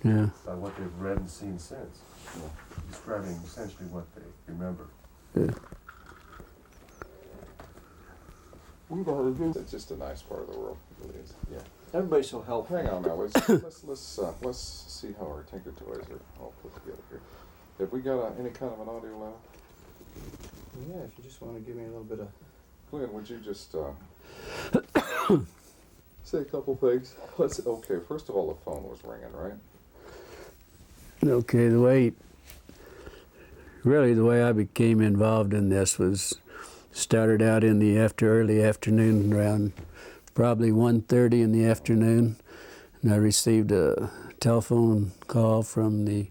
by what they've read and seen since, describing essentially what they remember. Yeah. It's just a nice part of the world. It really is. Yeah. Everybody's so helpful. Hang on now. Let's see how our Tinker Toys are all put together here. Have we got any kind of an audio level? Yeah, if you just want to give me a little bit of... Glenn, would you just say a couple things? Okay, first of all, the phone was ringing, right? Okay, the way I became involved in this was started out in the early afternoon, around probably 1:30 in the afternoon, and I received a telephone call from the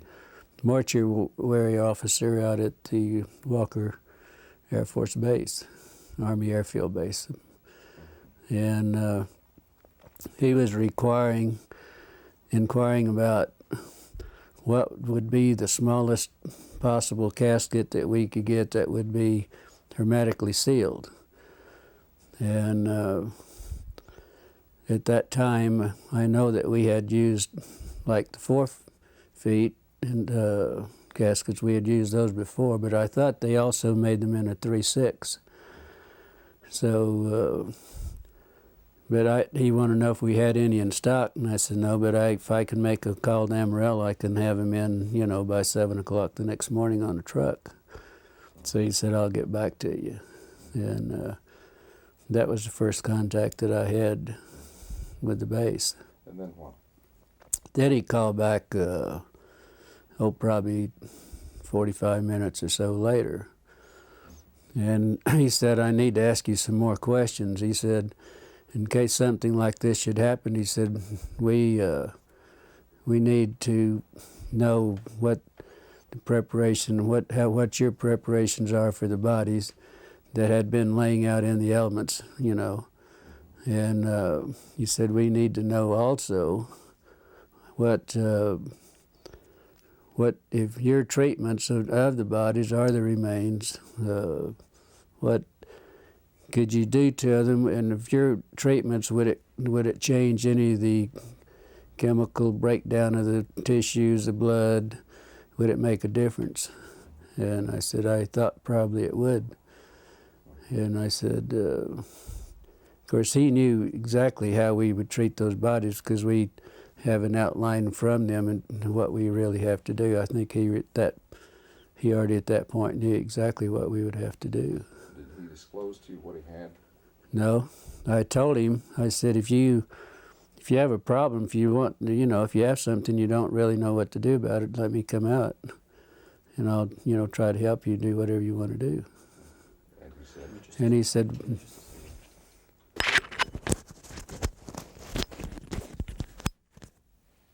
mortuary officer out at the Walker Air Force Base, Army Airfield Base, and he was inquiring about what would be the smallest possible casket that we could get that would be hermetically sealed. And at that time, I know that we had used like the 4 feet and caskets. We had used those before, but I thought they also made them in a 3/6. So, he wanted to know if we had any in stock, and I said no, but if I can make a call to Amarillo, I can have them in, by 7 o'clock the next morning on the truck. So he said, I'll get back to you. And that was the first contact that I had with the base. And then what? Then he called back, probably 45 minutes or so later. And he said, I need to ask you some more questions. He said, in case something like this should happen, he said, we need to know what the preparation, what your preparations are for the bodies that had been laying out in the elements, And he said, we need to know also what if your treatments of the bodies are the remains, what could you do to them, and if your treatments, would it change any of the chemical breakdown of the tissues, the blood? Would it make a difference? And I said, I thought probably it would. And I said, of course, he knew exactly how we would treat those bodies because we have an outline from them and what we really have to do. I think he already at that point knew exactly what we would have to do. Did he disclose to you what he had? No, I told him. I said, if you have a problem, if you want, if you have something you don't really know what to do about it, let me come out, and I'll, try to help you do whatever you want to do. And he said,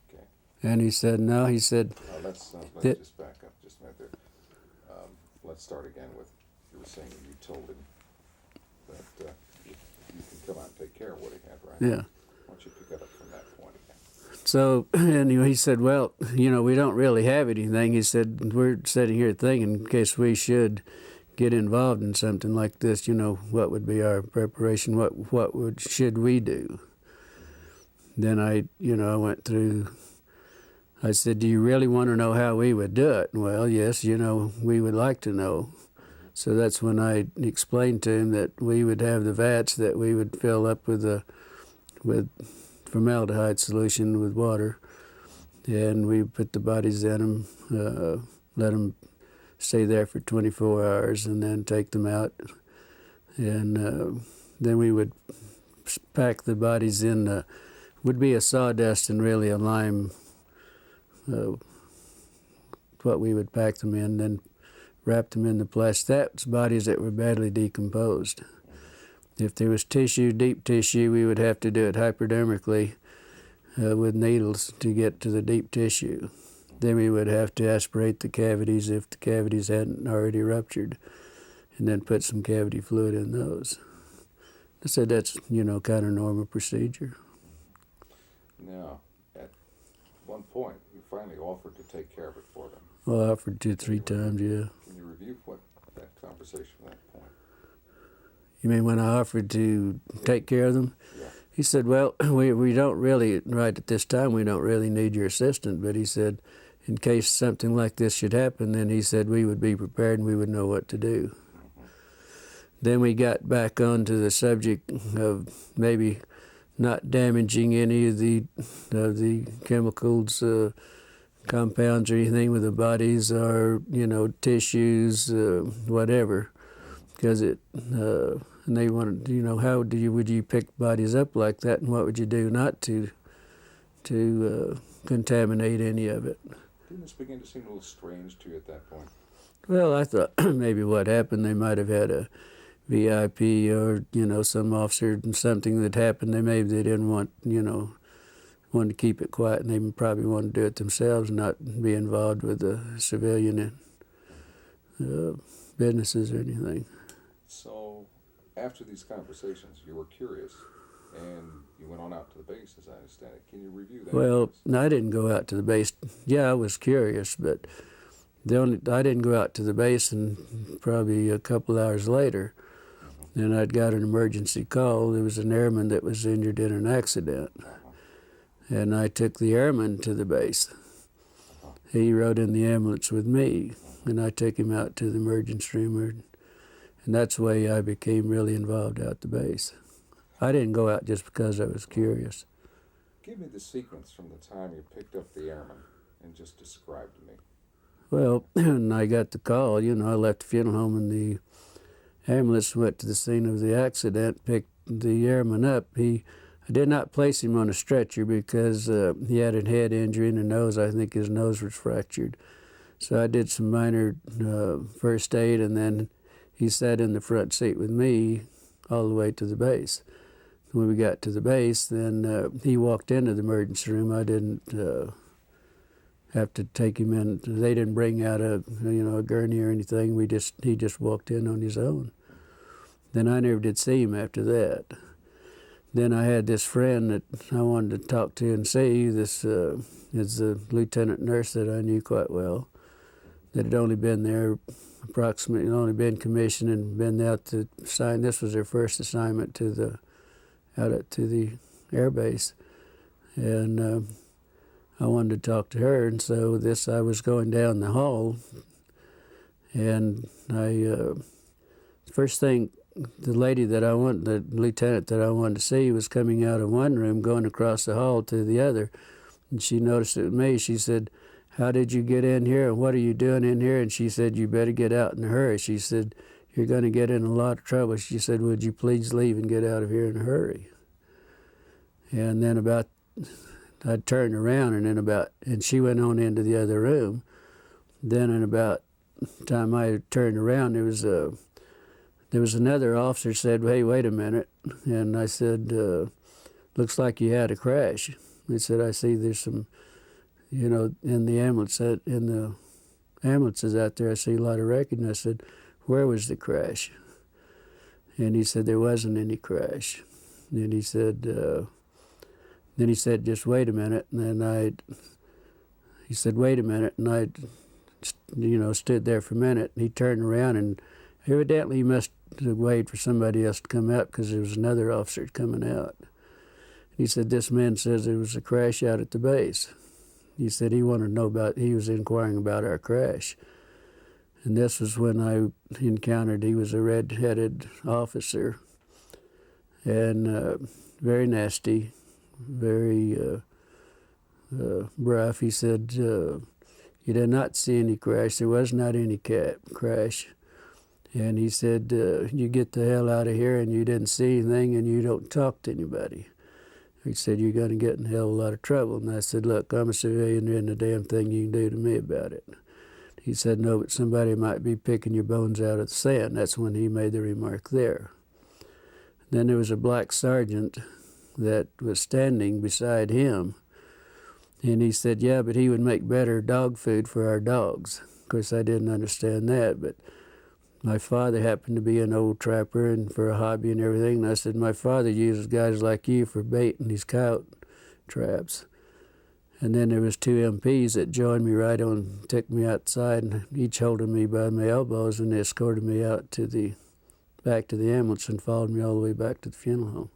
okay. And he said, no. He said, let's just back up just a minute there. Let's start again with, you were saying that you told him that you can come out and take care of what he had, right? Yeah. Why don't you pick it up from that point again? So, anyway, he said, well, we don't really have anything. He said, we're sitting here thinking in case we should get involved in something like this, what would be our preparation? What should we do? Then I went through. I said, do you really want to know how we would do it? Well, yes, we would like to know. So that's when I explained to him that we would have the vats that we would fill up with formaldehyde solution with water, and we put the bodies in them, let them stay there for 24 hours, and then take them out. And then we would pack the bodies in, would be a sawdust and really a lime, what we would pack them in, then wrap them in the plastic. That's bodies that were badly decomposed. If there was tissue, deep tissue, we would have to do it hypodermically with needles to get to the deep tissue. Then we would have to aspirate the cavities if the cavities hadn't already ruptured, and then put some cavity fluid in those. I said that's, kind of normal procedure. Now, at one point, you finally offered to take care of it for them. Well, I offered 2-3 times, yeah. Can you review what that conversation at that point? You mean when I offered to take care of them? Yeah. He said, well, we don't really, right at this time, we don't really need your assistance, but he said, in case something like this should happen, then he said we would be prepared and we would know what to do. Then we got back onto the subject of maybe not damaging any of the chemicals, compounds or anything with the bodies, or tissues, whatever, because and they wanted, how would you pick bodies up like that, and what would you do not to contaminate any of it? Didn't this begin to seem a little strange to you at that point? Well, I thought maybe what happened, they might have had a VIP or, some officer and something that happened. They didn't want, wanted to keep it quiet, and they probably wanted to do it themselves, not be involved with the civilian businesses or anything. So after these conversations, you were curious, and you went on out to the base, as I understand it. Can you review that? Well, no, I didn't go out to the base. Yeah, I was curious, but I didn't go out to the base, and probably a couple hours later, and I'd got an emergency call. There was an airman that was injured in an accident, and I took the airman to the base. He rode in the ambulance with me, and I took him out to the emergency room, and that's the way I became really involved out the base. I didn't go out just because I was curious. Give me the sequence from the time you picked up the airman and just describe to me. Well, when I got the call, I left the funeral home, and the ambulance went to the scene of the accident, picked the airman up. I did not place him on a stretcher because he had a head injury in the nose. I think his nose was fractured. So I did some minor first aid, and then he sat in the front seat with me all the way to the base. When we got to the base, then he walked into the emergency room. I didn't have to take him in. They didn't bring out a gurney or anything. He just walked in on his own. Then I never did see him after that. Then I had this friend that I wanted to talk to and see. This is a lieutenant nurse that I knew quite well, that had only been there approximately, only been commissioned and been out to sign. This was their first assignment out to the air base. And I wanted to talk to her, and so I was going down the hall, and first thing, the lieutenant that I wanted to see was coming out of one room, going across the hall to the other, and she noticed it was me. She said, "How did you get in here, and what are you doing in here?" And she said, "You better get out in a hurry." She said, "You're going to get in a lot of trouble." She said, "Would you please leave and get out of here in a hurry?" And then I turned around, and she went on into the other room. Then in about the time I turned around, there was another officer said, "Hey, wait a minute." And I said, "Looks like you had a crash." He said, "I see there's some, in the ambulance, in the ambulances out there, I see a lot of wreckage." And I said, "Where was the crash?" And he said, "There wasn't any crash." And he said, "Just wait a minute." And then he said, "Wait a minute." And I, stood there for a minute. And he turned around, and evidently he must have waited for somebody else to come out, because there was another officer coming out. He said, "This man says there was a crash out at the base." He said he wanted to know he was inquiring about our crash. And this was when I encountered, he was a red-headed officer, and very nasty, very rough. He said, "You did not see any crash. There was not any crash." And he said, "You get the hell out of here, and you didn't see anything, and you don't talk to anybody." He said, "You're going to get in a hell of a lot of trouble." And I said, "Look, I'm a civilian. There isn't a damn thing you can do to me about it." He said, "No, but somebody might be picking your bones out of the sand." That's when he made the remark there. Then there was a black sergeant that was standing beside him, and he said, "Yeah, but he would make better dog food for our dogs." Of course, I didn't understand that, but my father happened to be an old trapper and for a hobby and everything. And I said, "My father uses guys like you for bait in these coyote traps." And then there was two MPs that joined me right on, took me outside, and each holding me by my elbows, and they escorted me out back to the ambulance and followed me all the way back to the funeral home.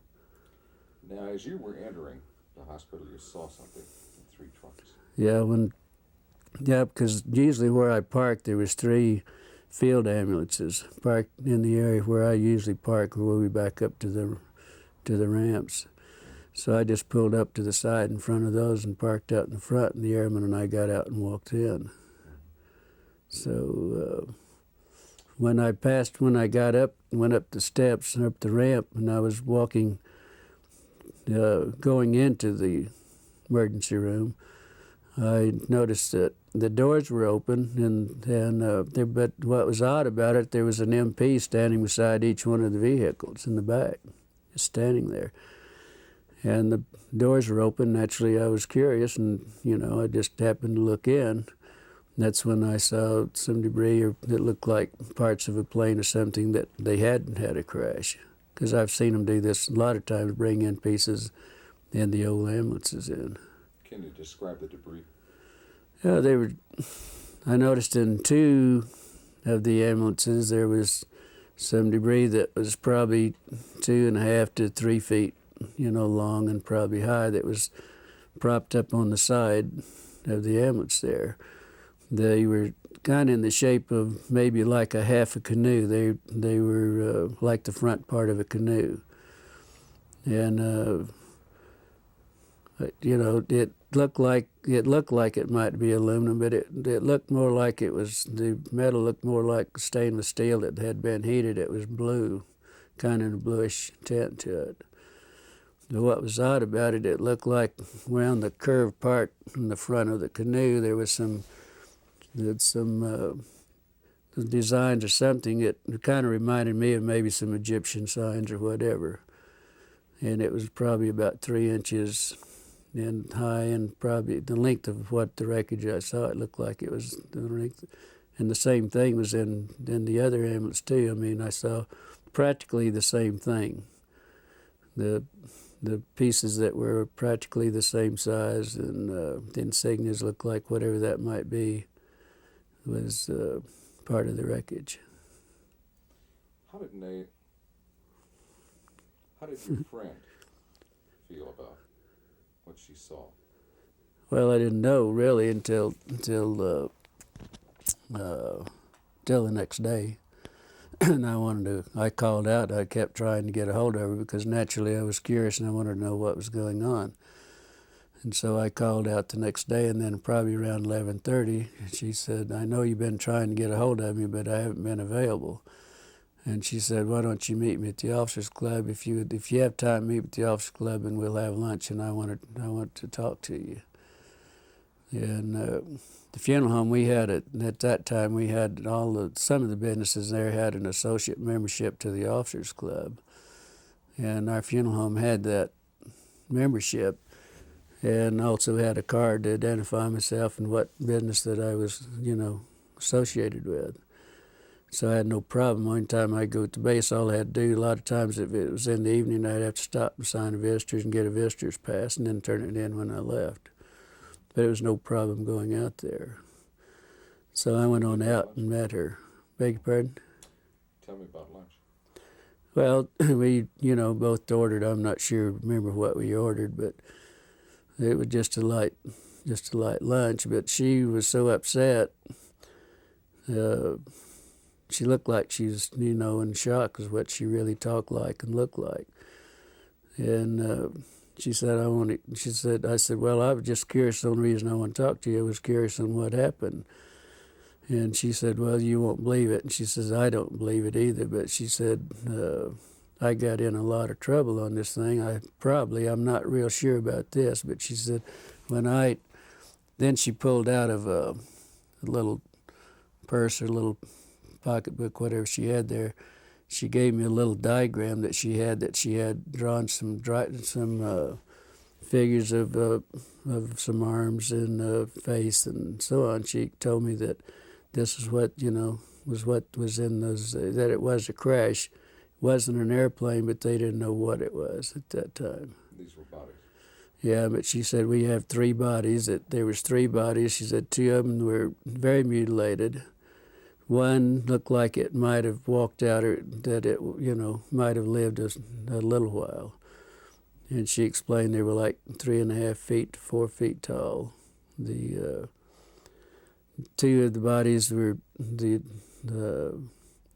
Now, as you were entering the hospital, you saw something in 3 trucks. Yeah, because usually where I parked, there was 3 field ambulances parked in the area where I usually park, where we back up to the ramps. So I just pulled up to the side in front of those and parked out in the front, and the airman and I got out and walked in. So when I got up, went up the steps and up the ramp, and I was walking, going into the emergency room, I noticed that the doors were open, but what was odd about it, there was an MP standing beside each one of the vehicles in the back, just standing there. And the doors were open. Naturally, I was curious, and I just happened to look in. That's when I saw some debris that looked like parts of a plane or something that they hadn't had a crash. Because I've seen them do this a lot of times, bring in pieces in the old ambulances in. Can you describe the debris? Yeah, I noticed in 2 of the ambulances there was some debris that was probably 2.5 to 3 feet, long and probably high, that was propped up on the side of the ambulance there. They were kind of in the shape of maybe like a half a canoe. They were like the front part of a canoe. And, it looked like it might be aluminum, but it looked more like the metal looked more like stainless steel that had been heated. It was blue, kind of a bluish tint to it. But what was odd about it, it looked like around the curved part in the front of the canoe, there was some designs or something. It kind of reminded me of maybe some Egyptian signs or whatever. And it was probably about 3 inches in high, and probably the length of what the wreckage I saw, it looked like it was the length. And the same thing was in the other ambulance too. I mean, I saw practically the same thing. The pieces that were practically the same size, and the insignias looked like whatever that might be was part of the wreckage. How did your friend feel about what she saw? Well, I didn't know really until the next day. And I called out. I kept trying to get a hold of her because naturally I was curious and I wanted to know what was going on. And so I called out the next day, and then probably around 11:30, she said, "I know you've been trying to get a hold of me, but I haven't been available." And she said, "Why don't you meet me at the officers club? If you have time, meet at the officers club, and we'll have lunch. And I want to talk to you." And the funeral home we had at that time, we had some of the businesses there had an associate membership to the officers club, and our funeral home had that membership, and also had a card to identify myself and what business that I was associated with. So I had no problem. One time I'd go to base, all I had to do, a lot of times if it was in the evening, I'd have to stop and sign a visitor's and get a visitor's pass and then turn it in when I left. But it was no problem going out there. So I went on out and met her. Beg your pardon? Tell me about lunch. Well, we, both ordered. I'm not sure, remember what we ordered, but it was just a light lunch. But she was so upset. She looked like she was, in shock, is what she really talked like and looked like. And she said, I said, well, I was just curious. The only reason I want to talk to you was curious on what happened. And she said, well, you won't believe it. And she says, I don't believe it either. But she said, I got in a lot of trouble on this thing. I'm not real sure about this. But she said, then she pulled out of a little purse or little pocketbook, whatever she had there. She gave me a little diagram that she had drawn some figures of some arms and face and so on. She told me that this is what was in those, that it was a crash. It wasn't an airplane, but they didn't know what it was at that time. These were bodies. Yeah, but she said we have 3 bodies. There was 3 bodies. She said 2 of them were very mutilated. One looked like it might have walked out, or that it, might have lived a little while. and she explained they were like 3.5 feet to 4 feet tall. The two of the bodies were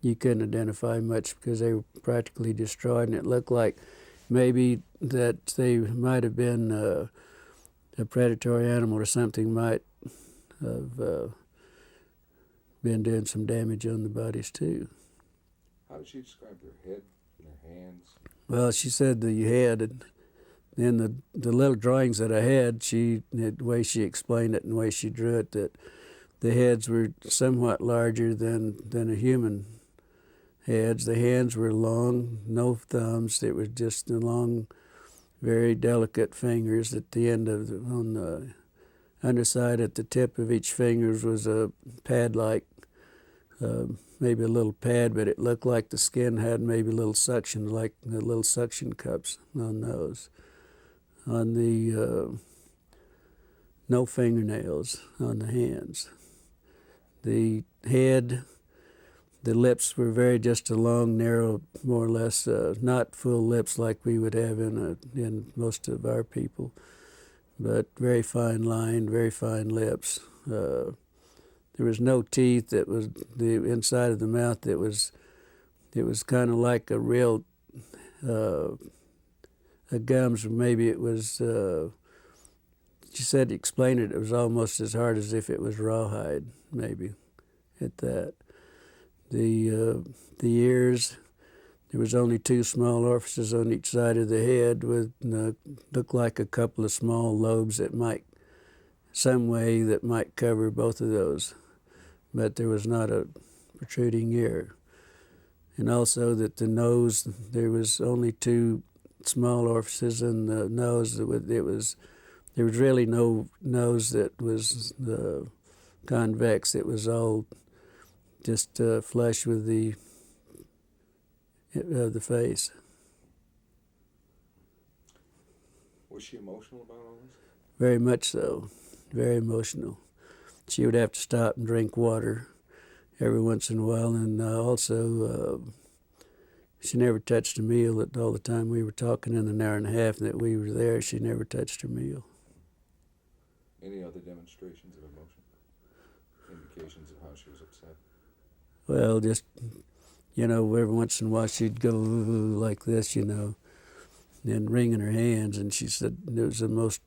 you couldn't identify much because they were practically destroyed, and it looked like maybe that they might have been a predatory animal or something might have been doing some damage on the bodies too. How did she describe their head and their hands? Well, she said the head, and in the little drawings that I had, the way she explained it and the way she drew it, that the heads were somewhat larger than a human heads. The hands were long, no thumbs. It was just the long, very delicate fingers at the end of on the underside at the tip of each fingers was a pad-like, maybe a little pad, but it looked like the skin had maybe little suction, like the little suction cups on those. On the no fingernails on the hands. The head, the lips were very just a long, narrow, more or less, not full lips like we would have in most of our people, but very fine lined, very fine lips. There was no teeth. That was the inside of the mouth. It was kind of like a real a gums. Maybe it was. She said to explain it. It was almost as hard as if it was rawhide. Maybe, at that. The ears. There was only 2 small orifices on each side of the head with looked like a couple of small lobes that might, some way that might cover both of those. But there was not a protruding ear. And also that the nose, there was only 2 small orifices in the nose. There was really no nose that was convex. It was all just flush with the face. Was she emotional about all this? Very much so. Very emotional. She would have to stop and drink water every once in a while, and also she never touched a meal at all the time we were talking in an hour and a half that we were there. She never touched her meal. Any other demonstrations of emotion? Indications of how she was upset? Well, just, every once in a while she'd go like this, and wringing her hands, and she said it was the most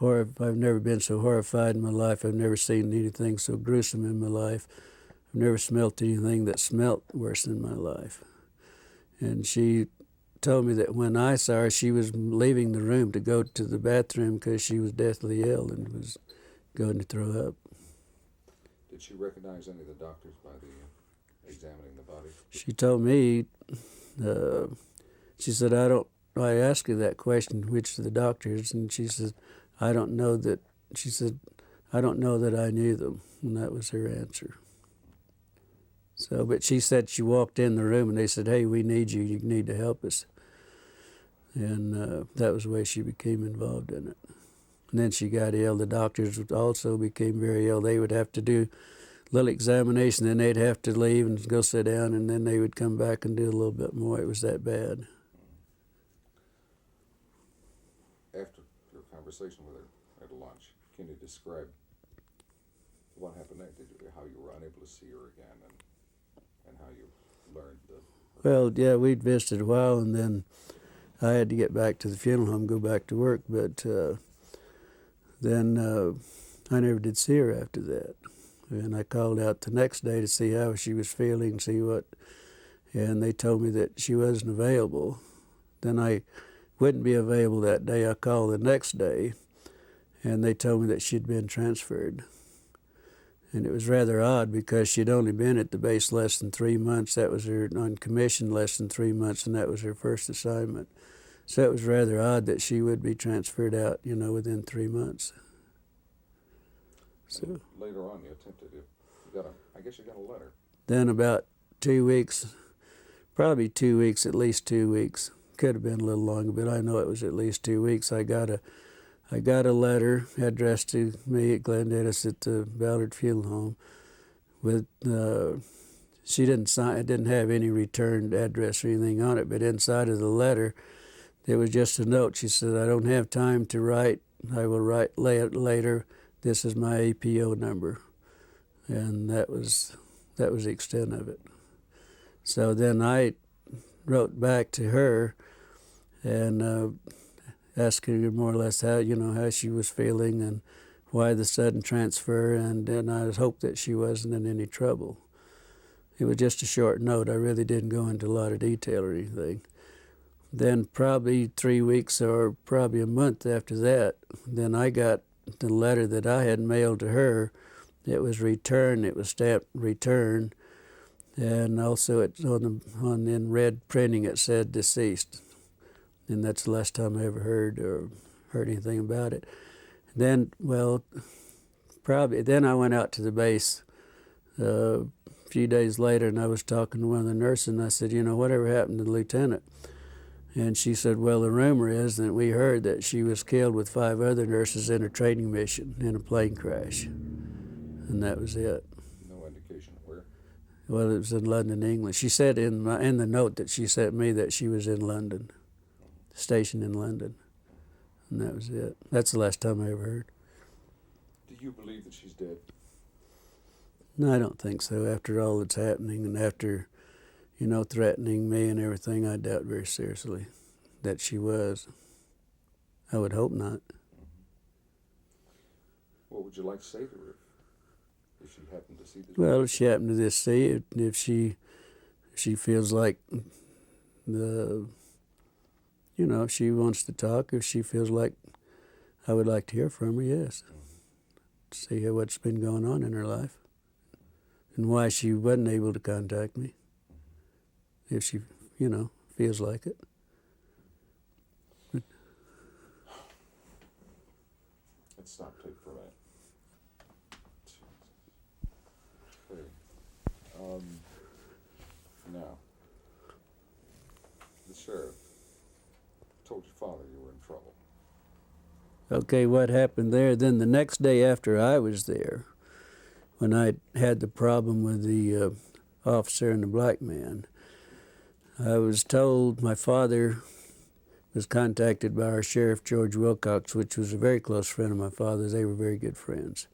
I've never been so horrified in my life. I've never seen anything so gruesome in my life. I've never smelt anything that smelt worse in my life. And she told me that when I saw her, she was leaving the room to go to the bathroom because she was deathly ill and was going to throw up. Did she recognize any of the doctors by the examining the body? She told me, she said, I asked her that question, which of the doctors, and she said, I don't know that I knew them, and that was her answer. So, but she said she walked in the room and they said, hey, we need you, you need to help us. And that was the way she became involved in it. And then she got ill. The doctors also became very ill. They would have to do a little examination, then they'd have to leave and go sit down, and then they would come back and do a little bit more. It was that bad. After your conversation with her at lunch, can you describe what happened next? How you were unable to see her again, and how you learned the... Well, yeah, we'd visited a while, and then I had to get back to the funeral home, go back to work, but then I never did see her after that. And I called out the next day to see how she was feeling, see what, and they told me that she wasn't available. Then I wouldn't be available that day. I called the next day, and they told me that she'd been transferred. And it was rather odd because she'd only been at the base less than 3 months. That was her, on commission less than 3 months, and that was her first assignment. So it was rather odd that she would be transferred out, within 3 months. So later on, you attempted it. I guess you got a letter. Then about 2 weeks, probably 2 weeks, at least 2 weeks. Could have been a little longer, but I know it was at least 2 weeks. I got a letter addressed to me at Glendennis at the Ballard Funeral Home. With she didn't sign. It didn't have any returned address or anything on it. But inside of the letter, There was just a note. She said, I don't have time to write. I will write later. This is my APO number. And that was the extent of it. So then I wrote back to her and asked her more or less how she was feeling and why the sudden transfer, and then I hoped that she wasn't in any trouble. It was just a short note. I really didn't go into a lot of detail or anything. Then probably 3 weeks or probably a month after that, then I got the letter that I had mailed to her. It was returned. It was stamped return, and also it's in red printing it said deceased, and that's the last time I ever heard anything about it. Then, then I went out to the base a few days later, and I was talking to one of the nurses, and I said, whatever happened to the lieutenant? And she said, well, the rumor is that we heard that she was killed with 5 other nurses in a training mission in a plane crash. And that was it. No indication where? Well, it was in London, England. She said in the note that she sent me that she was in London, stationed in London. And that was it. That's the last time I ever heard. Do you believe that she's dead? No, I don't think so. After all that's happening and after, threatening me and everything, I doubt very seriously that she was. I would hope not. What would you like to say to her if she happened to see this? Well, if she happened to see it, if she feels like if she wants to talk, if she feels like I would like to hear from her, yes. See what's been going on in her life and why she wasn't able to contact me. If she, feels like it. Let's stop tape for a minute. Okay. Now, the sheriff told your father you were in trouble. Okay, what happened there? Then the next day after I was there, when I had the problem with the officer and the black man, I was told my father was contacted by our sheriff, George Wilcox, which was a very close friend of my father's. They were very good friends.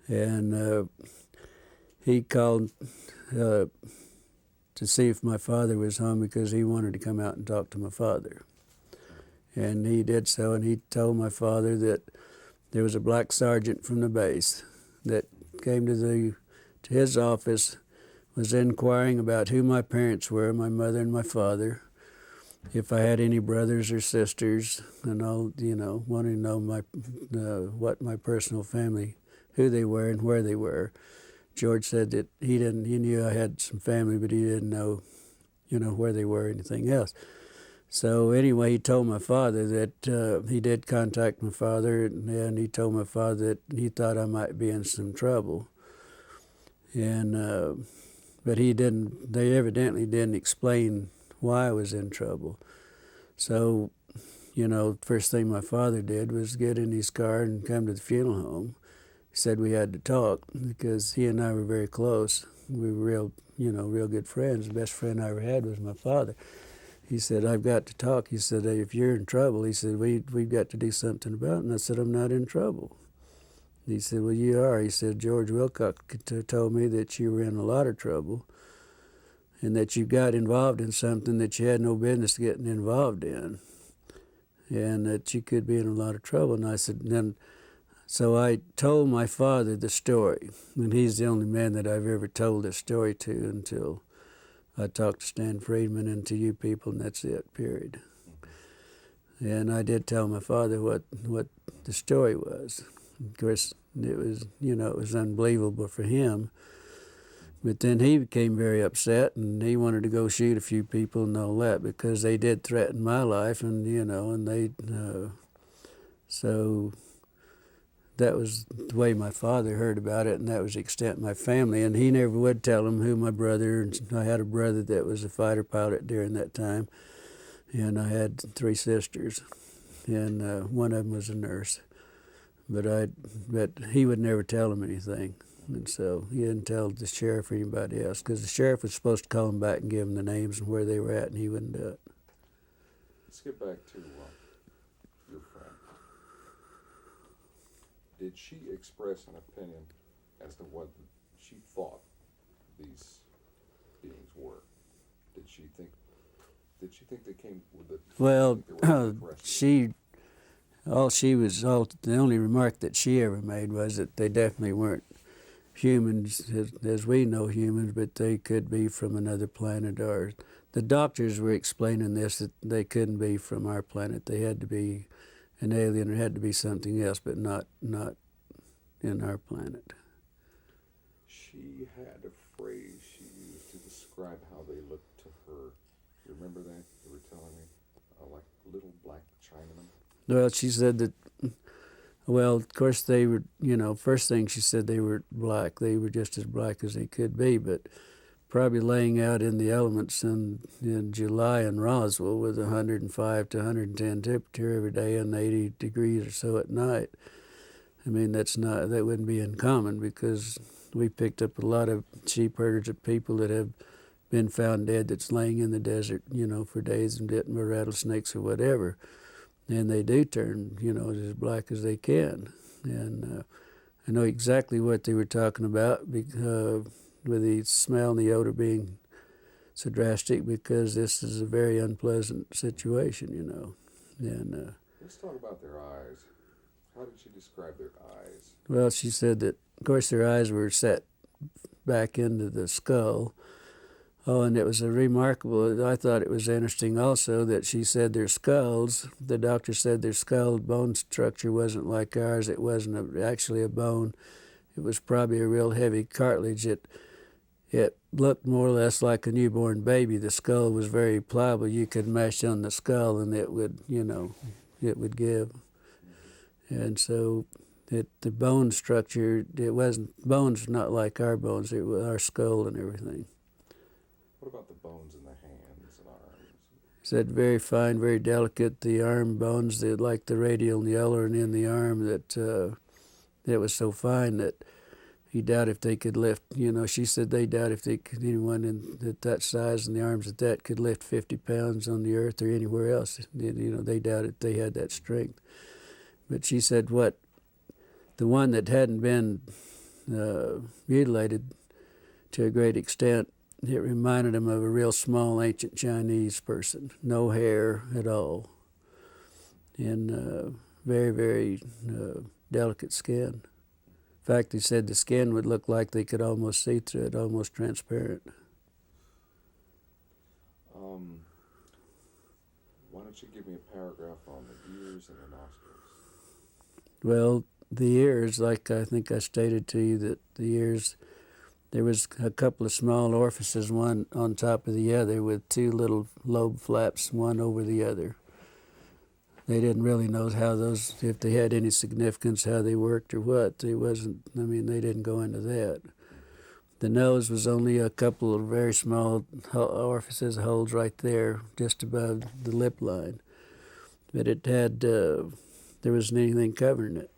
And he called to see if my father was home because he wanted to come out and talk to my father. And he did so, and he told my father that there was a black sergeant from the base that came to his office, was inquiring about who my parents were, my mother and my father, if I had any brothers or sisters, and all, wanting to know what my personal family, who they were and where they were. George said that he knew I had some family, but he didn't know, where they were or anything else. So anyway, he told my father that he did contact my father, and he told my father that he thought I might be in some trouble. And but they evidently didn't explain why I was in trouble. So, first thing my father did was get in his car and come to the funeral home. He said we had to talk because he and I were very close. We were real good friends. The best friend I ever had was my father. He said, I've got to talk. He said, if you're in trouble, he said, we've got to do something about it. And I said, I'm not in trouble. He said, well, you are. He said, George Wilcox told me that you were in a lot of trouble and that you got involved in something that you had no business getting involved in and that you could be in a lot of trouble. And I said, so I told my father the story, and he's the only man that I've ever told this story to until I talked to Stan Friedman and to you people, and that's it, period. And I did tell my father what the story was. Of course, it was, it was unbelievable for him. But then he became very upset, and he wanted to go shoot a few people and all that because they did threaten my life, and, and they, so that was the way my father heard about it, and that was the extent of my family. And he never would tell him who my brother, and I had a brother that was a fighter pilot during that time, and I had 3 sisters, and one of them was a nurse. But he would never tell him anything, and so he didn't tell the sheriff or anybody else because the sheriff was supposed to call him back and give him the names and where they were at, and he wouldn't do it. Let's get back to your friend. Did she express an opinion as to what she thought these beings were? Did she think they came with the? Well, The the only remark that she ever made was that they definitely weren't humans as we know humans, but they could be from another planet. Or the doctors were explaining this, that they couldn't be from our planet. They had to be an alien, or had to be something else, but not in our planet. She had a phrase she used to describe how they looked to her. You remember that? You were telling me, like little black Chinamen. Well, she said that. Well, of course they were. First thing she said, they were black. They were just as black as they could be, but probably laying out in the elements in July in Roswell with 105 to 110 temperature every day and 80 degrees or so at night. I mean, that wouldn't be uncommon, because we picked up a lot of sheep herders of people that have been found dead that's laying in the desert, for days and bitten by rattlesnakes or whatever. And they do turn, as black as they can. And I know exactly what they were talking about, because with the smell and the odor being so drastic, because this is a very unpleasant situation, And Let's talk about their eyes. How did she describe their eyes? Well, she said that, of course, their eyes were set back into the skull. Oh, and it was I thought it was interesting also that she said their skulls, the doctor said their skull bone structure wasn't like ours. It wasn't actually a bone. It was probably a real heavy cartilage. It looked more or less like a newborn baby. The skull was very pliable. You could mash on the skull and it would, it would give. And so the bone structure, bones not like our bones. It was our skull and everything. What about the bones in the hands and arms? He said very fine, very delicate. The arm bones, like the radial and the elbow and in the arm, that was so fine that he doubted if they could lift. She said they doubt if anyone at that size and the arms at that could lift 50 pounds on the earth or anywhere else. They doubted they had that strength. But she said the one that hadn't been mutilated to a great extent, it reminded him of a real small ancient Chinese person, no hair at all, and very, very delicate skin. In fact, he said the skin would look like they could almost see through it, almost transparent. Why don't you give me a paragraph on the ears and the nostrils? Well, the ears, like I think I stated to you, that the ears, there was a couple of small orifices, one on top of the other, with two little lobe flaps, one over the other. They didn't really know if they had any significance, how they worked or what. They didn't go into that. The nose was only a couple of very small orifices, holes right there, just above the lip line. But it had, there wasn't anything covering it.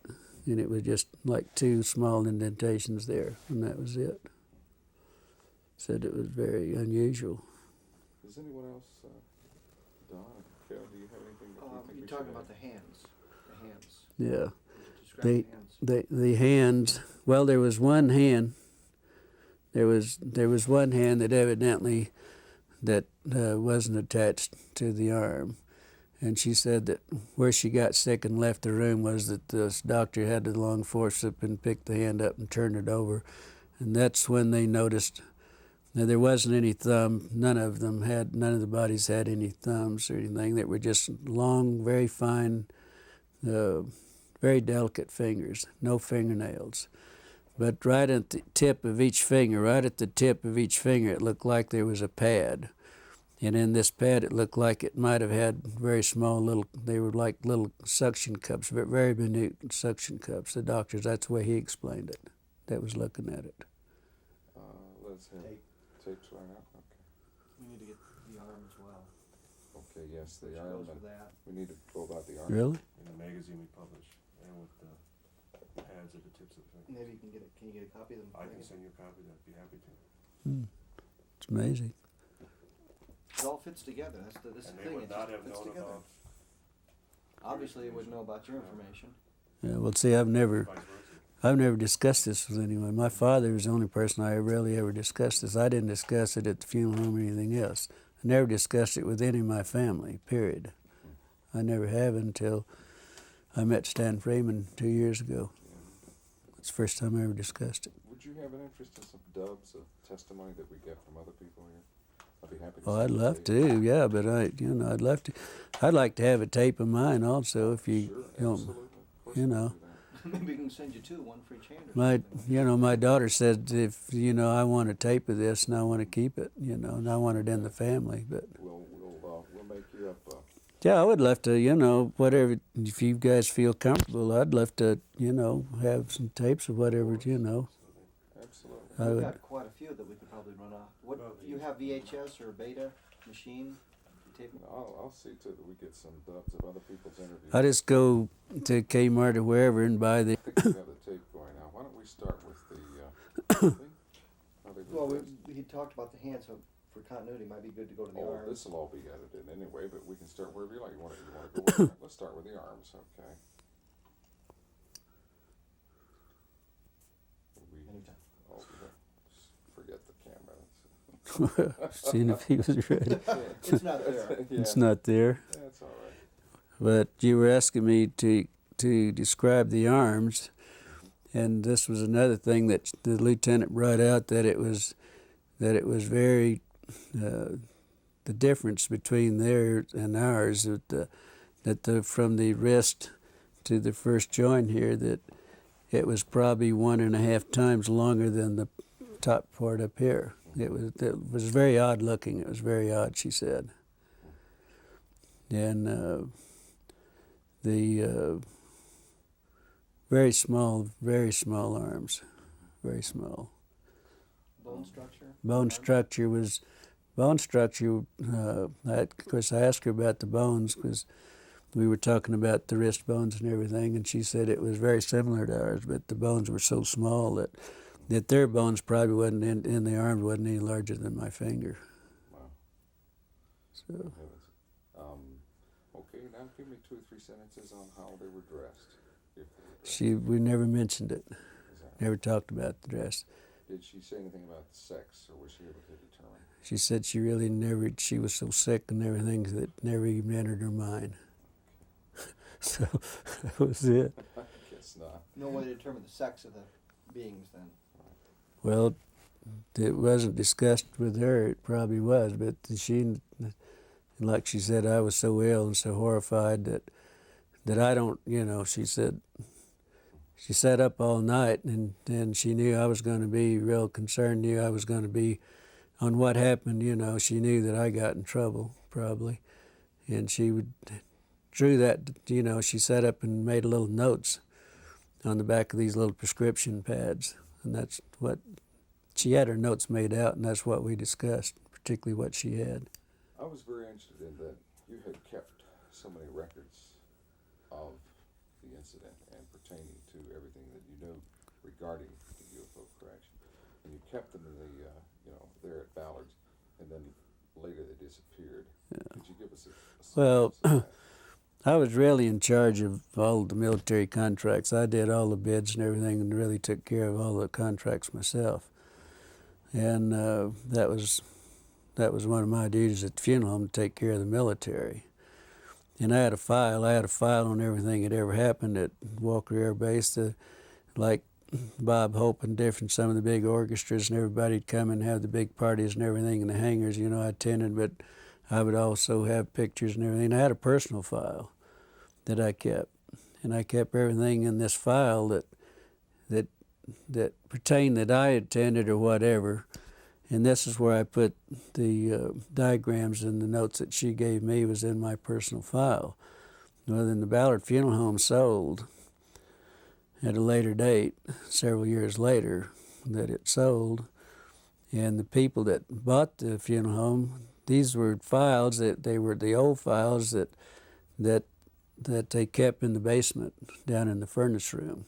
And it was just like two small indentations there, and that was it. Said it was very unusual. Does anyone else, Don, Phil, do you have anything that you think You're talking about the hands. The hands. Yeah. Describe the hands. The hands, well, there was one hand. There was one hand that evidently wasn't attached to the arm. And she said that where she got sick and left the room was that this doctor had the long forceps and picked the hand up and turned it over. And that's when they noticed that there wasn't any thumb. None of the bodies had any thumbs or anything. They were just long, very fine, very delicate fingers, no fingernails. But right at the tip of each finger, it looked like there was a pad. And in this pad, it looked like it might have had very small they were like little suction cups, very minute suction cups. The doctors, that's the way he explained it, that was looking at it. Let's have tapes right now. Okay. We need to get the arm as well. Okay, yes, the Which arm. goes with that. We need to go about the arm. Really? In the magazine we publish, and with the pads at the tips of the fingers. Maybe you can get it. Can you get a copy of them? I can send you a copy, I'd be happy to. It's amazing. all fits together. That's And the they thing. would It not just have fits known together. about Obviously, they wouldn't know about your information. Yeah, well, see, I've never vice versa. I've never discussed this with anyone. My father was the only person I really ever discussed this. I didn't discuss it at the funeral home or anything else. I never discussed it with any of my family, period. I never have until I met Stan Freeman 2 years ago. It's the first time I ever discussed it. Would you have an interest in some dubs of testimony that we get from other people here? I'd be happy to. Well, I'd send love it you. to, yeah, but I'd love to. I'd like to have a tape of mine also, if you, Sure, you know, absolutely. Of course you we can know. do that. Maybe we can send you two, one for each hand. Or My, something. my daughter said if, I want a tape of this and I want to keep it, and I want it in the family, but. We'll make you up. Yeah, I would love to, whatever, if you guys feel comfortable, I'd love to, have some tapes of whatever, Absolutely. I We've would. got quite a few that we could probably run off. What you have VHS or Beta machine? Tape? I'll see to it that we get some dubs of other people's interviews. I just go to Kmart or wherever and buy the. I think we have the tape going now. Why don't we start with the thing? How they Well, do this? we talked about the hand, so for continuity, it might be good to go to the Oh, arms. this will all be edited anyway, but we can start wherever you like. You want to go with let's start with the arms, okay? Anytime. Oh, forget the camera. Seeing if he was ready. It's not there. Yeah, It's not there. that's all right. But you were asking me to describe the arms, and this was another thing that the lieutenant brought out, that it was very the difference between theirs and ours, that from the wrist to the first joint here, that it was probably 1.5 times longer than the top part up here. It was very odd looking. It was very odd, she said. And the very small arms, very small. Bone structure? Bone structure. Of course, I asked her about the bones because we were talking about the wrist bones and everything, and she said it was very similar to ours, but the bones were so small that their bones probably wasn't in the arms wasn't any larger than my finger. Wow. So Heavens. Okay, now give me 2 or 3 sentences on how they were dressed. If they were dressed. we never mentioned it, Is that never talked about the dress. Did she say anything about sex, or was she able to determine? She said she really never. She was so sick and everything that never even entered her mind. So that was it. I guess not. No way to determine the sex of the beings then. Well, it wasn't discussed with her. It probably was, but she, like she said, I was so ill and so horrified that I don't. She said. She sat up all night, and she knew I was going to be real concerned. Knew I was going to be on what happened. She knew that I got in trouble probably, and she drew that. She sat up and made little notes on the back of these little prescription pads, and that's what she had her notes made out, and that's what we discussed, particularly what she had. I was very interested in that you had kept so many records of the incident and pertaining to everything that you knew regarding the UFO correction, and you kept them in the there at Ballard's, and then later they disappeared. Yeah. Could you give us a Well, sense of that? I was really in charge of all the military contracts. I did all the bids and everything, and really took care of all the contracts myself. And that was one of my duties at the funeral home, to take care of the military. And I had a file on everything that ever happened at Walker Air Base, like Bob Hope and some of the big orchestras, and everybody'd come and have the big parties and everything in the hangars. I attended, but I would also have pictures and everything. I had a personal file that I kept, and I kept everything in this file that pertained that I attended or whatever. And this is where I put the diagrams and the notes that she gave me was in my personal file. Well, then the Ballard Funeral Home sold at a later date, several years later, that it sold. And the people that bought the funeral home, these were files they were the old files that they kept in the basement down in the furnace room.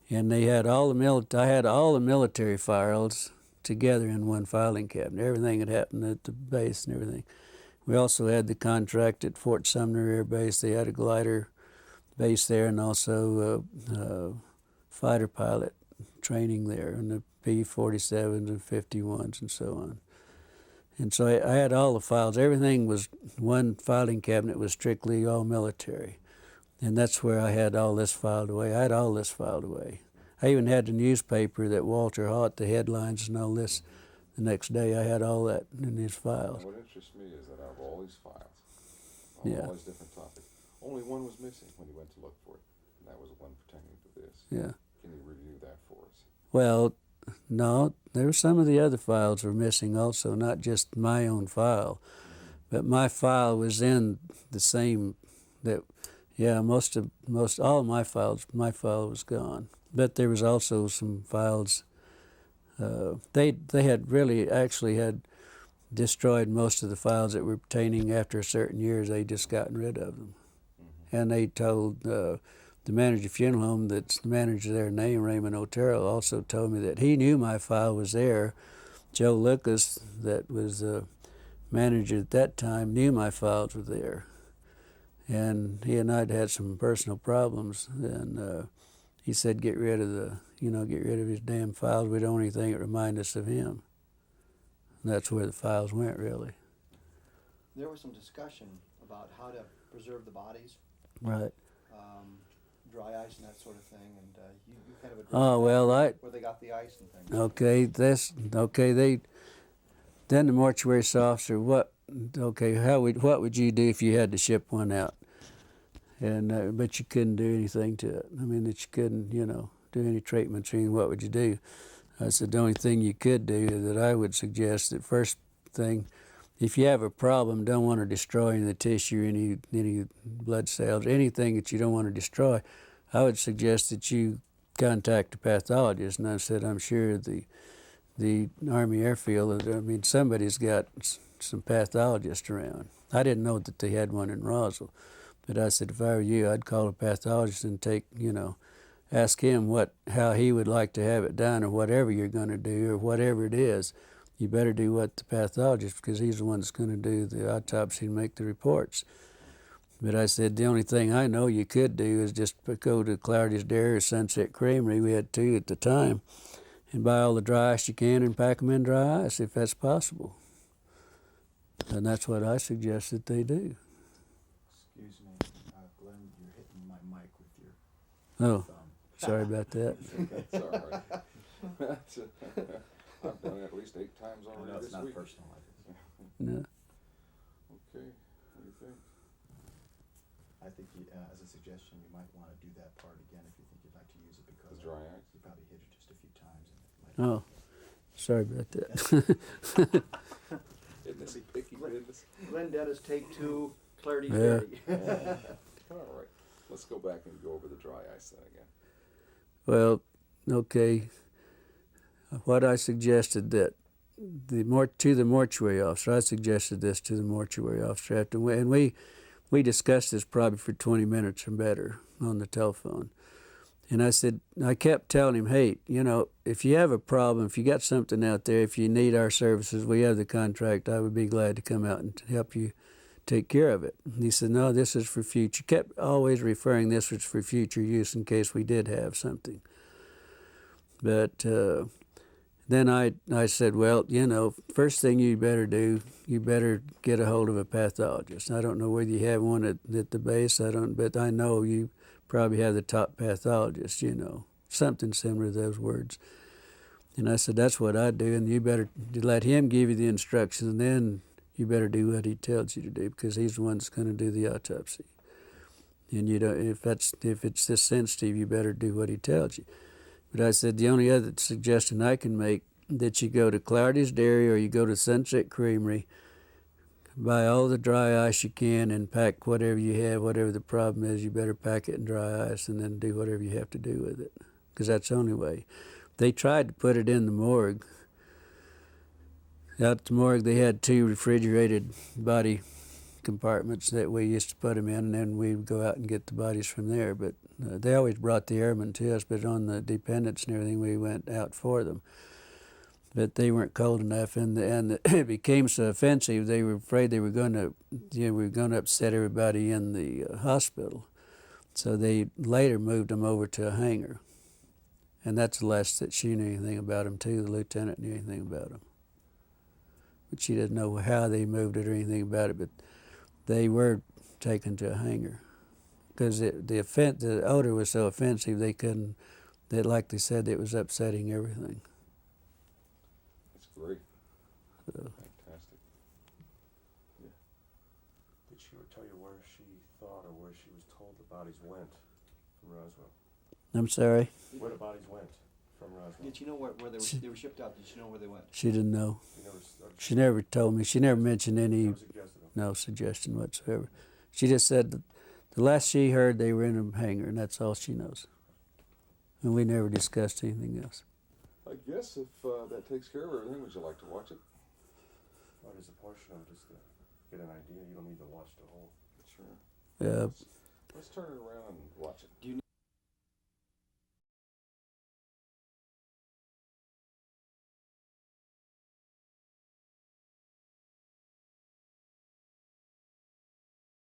And they had I had all the military files together in one filing cabinet. Everything had happened at the base and everything. We also had the contract at Fort Sumner Air Base. They had a glider base there and also fighter pilot training there, and the P-47s and 51s and so on. And so I had all the files. Everything was one filing cabinet was strictly all military. And that's where I had all this filed away. I had all this filed away. I even had the newspaper that Walter Haught, the headlines and all this. The next day I had all that in these files. And what interests me is that out of all these files, Yeah. all these different topics, only one was missing when you went to look for it, and that was the one pertaining to this. Yeah. Can you review that for us? Well, no, there were some of the other files were missing also, not just my own file. But my file was in the same, that, yeah, most all of my file was gone. But there was also some files, they had really actually had destroyed most of the files that were pertaining after a certain years. They just gotten rid of them. And they told the manager of funeral home, that's the manager there named Raymond Otero, also told me that he knew my file was there. Joe Lucas, that was the manager at that time, knew my files were there. And he and I'd had some personal problems, and he said, get rid of his damn files. We don't want anything that remind us of him. And that's where the files went, really. There was some discussion about how to preserve the bodies, Right. dry ice and that sort of thing, and you kind of addressed Oh, well, where they got the ice and things. Okay, then the mortuary officer, what would you do if you had to ship one out? And but you couldn't do anything to it. I mean, that you couldn't, do any treatments or anything. What would you do? I said the only thing you could do that I would suggest, that first thing, if you have a problem, don't want to destroy any of the tissue, any blood cells, anything that you don't want to destroy, I would suggest that you contact a pathologist. And I said, I'm sure the Army Airfield, somebody's got some pathologists around. I didn't know that they had one in Roswell, but I said, if I were you, I'd call a pathologist and ask him how he would like to have it done, or whatever you're going to do, or whatever it is. You better do what the pathologist, because he's the one that's going to do the autopsy and make the reports. But I said, the only thing I know you could do is just go to Clarity's Dairy or Sunset Creamery, we had two at the time, and buy all the dry ice you can and pack them in dry ice, if that's possible. And that's what I suggest that they do. Excuse me, Glenn, you're hitting my mic with your Oh, thumb. sorry about that. It's all right. I've done it at least 8 times I already know it's this not week. personal. I just- No. Okay, what do you think? I think as a suggestion, you might want to do that part again if you think you'd like to use it, because The dry ice? you probably hit it just a few times. And it might Oh, sorry about that. Isn't this picky business? Glenn Dennis, take 2, Clarity Yeah. Dairy. All right, let's go back and go over the dry ice then again. Well, okay. What I suggested that to the mortuary officer, I suggested this to the mortuary officer and we discussed this probably for 20 minutes or better on the telephone. And I kept telling him, hey, if you have a problem, if you got something out there, if you need our services, we have the contract, I would be glad to come out and help you take care of it. And he said, no, this is for future. Kept always referring this was for future use in case we did have something. But then I said, well, first thing you better do, you better get a hold of a pathologist. I don't know whether you have one at the base, but I know you probably have the top pathologist, something similar to those words. And I said, that's what I do, and you better let him give you the instructions, and then you better do what he tells you to do, because he's the one that's going to do the autopsy. And if it's this sensitive, you better do what he tells you. But I said, the only other suggestion I can make, that you go to Clarity's Dairy or you go to Sunset Creamery, buy all the dry ice you can and pack whatever you have, whatever the problem is, you better pack it in dry ice and then do whatever you have to do with it, because that's the only way. They tried to put it in the morgue. Out at the morgue, they had 2 refrigerated body compartments that we used to put them in, and then we would go out and get the bodies from there. But they always brought the airmen to us, but on the dependents and everything, we went out for them. but they weren't cold enough, and it became so offensive. They were afraid they were going to, we were going to upset everybody in the hospital. So they later moved them over to a hangar, and that's the last that she knew anything about them too. The lieutenant knew anything about them, but she didn't know how they moved it or anything about it. But they were taken to a hangar because the odor was so offensive they couldn't. That, like they said, it was upsetting everything. That's great. So, Fantastic. Did she ever tell you where she thought or where she was told the bodies went from Roswell? I'm sorry. Where the bodies went from Roswell? Did you know where they were shipped out? Did you know where they went? She didn't know. You never, She never told me. She never mentioned any, never suggested them. no suggestion whatsoever. She just said that the last she heard they were in a hangar, and that's all she knows. And we never discussed anything else. I guess if that takes care of everything, would you like to watch it? Well, there's a portion of it just to get an idea. You don't need to watch the whole. Sure. Yeah. Let's turn it around and watch it. Do you